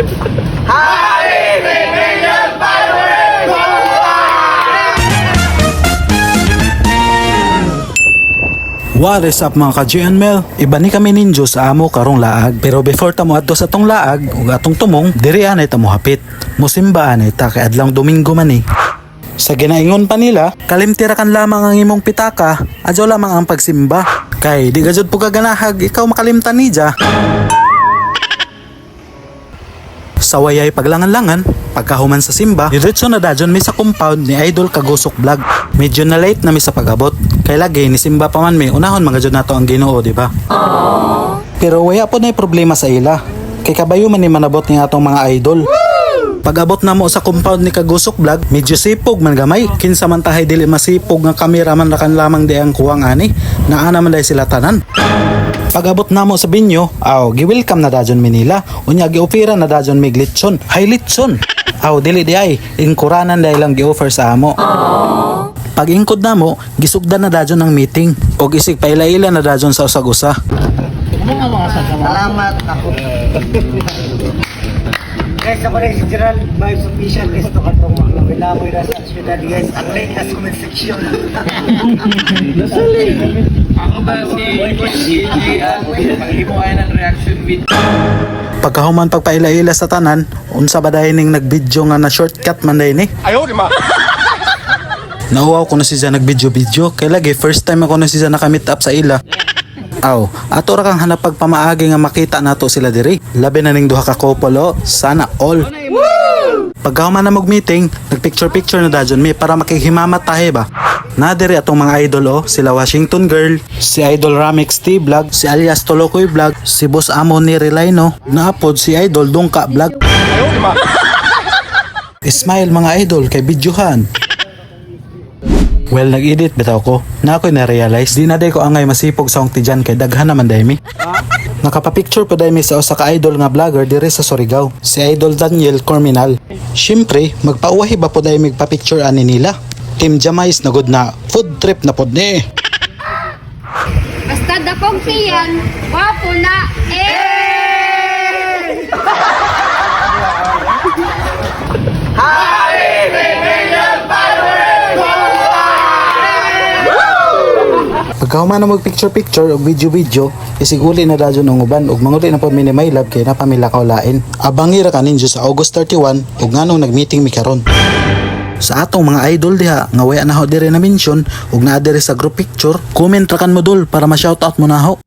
What is up mga ka-GNML? Iba ni kami ninjo sa amo karong laag. Pero before tamo adto sa tong laag ug atong tumong, diri anay tamo hapit. Musimba anay ta kay adlang Domingo man ni. Sa ginaingon pa nila, kalimtirakan lamang ang imong pitaka, adyo lamang ang pagsimba. Kay di gajud po kaganahag ikaw makalimtan ni ja. Sa wayay paglangan-langan, pagkahuman sa simba, diretso na dajon mi sa compound ni Idol Kagusok Vlog. Medyo na late na mi sa pag-abot. Kay lagi ni simba pa man mi, unahon mga jud nato ang Ginoo, di ba? Pero waya po na problema sa ila. Kay kabayo man ni manabot ni atong mga idol. Pag-abot na mo sa compound ni Kagusok Vlog, medyo sipog man gamay. Kinsa man tahay dili masipog nga cameraman rakan lamang di ang kuwang ani. Naa naman dahil sila tanan. Pag-abot na mo sa binyo, gi-welcome na dajon Manila. Unya gi-ofera na dajon mig litson. Hay litson. Dili di ay, ingkuranan dahil lang gi-offer sa amo. Pag-ingkod na mo, gisugdan na dajon ang meeting. O isig paila-ila na dajon sa usag-usa. Salamat ako. Guys, ako rin si Gerald Vibes Official. Guys, ito ka itong mga bilaboy na sa syudad. Guys, ang late na comment section. Ako ba si DJ at pag-ibo kayo ng reaction video? Pagkahuman pagpaila-ila sa tanan, unsa ba dahil ning nag-video nga na shortcut man dahil ni? Ayaw, di ma! Nauwaw ko na siya nag-video-video. Kaya lagi, first time ako na siya nakamit up sa ila. Ato ra kang hanap pagpamaagi nga makita nato sila diri. Labi na ning duha ka couple sana all. Pagkahuman na mag-meeting, nag-picture-picture na dajon mi para makighimamat tahe ba. Na diri atong mga idol sila Washington Girl, si Idol Ramix T Vlog, si alias Tolokoy Vlog, si Boss Amo ni Relaino, naapod si Idol Dongka Vlog. Smile mga idol kay videohan. Well, nag-edit bitaw ko. Na ako'y na-realize, di na day ko angay masipog sa ong tijan kay daghan naman day mi. Nakapapicture pa day mi sa usa ka idol nga vlogger diri sa Surigao, si Idol Daniel Corminal. Siyempre, magpauwahi ba po day mig pa-picture ani nila? Team Jamais na good na food trip na pod ni. Basta dakong siyan, wapo na, Pagkahuman na mag-picture-picture o video-video, isiguli na dajon ang uban ug manguli na po minimay lab kay napamilakaw lain. Abangira ka ninyo sa August 31 ug nganong nag-meeting mi karon. Sa atong mga idol diha nga waya na ho diri na mention ug naa diri sa group picture, comment ra kan mo dul para ma-shoutout mo na ho.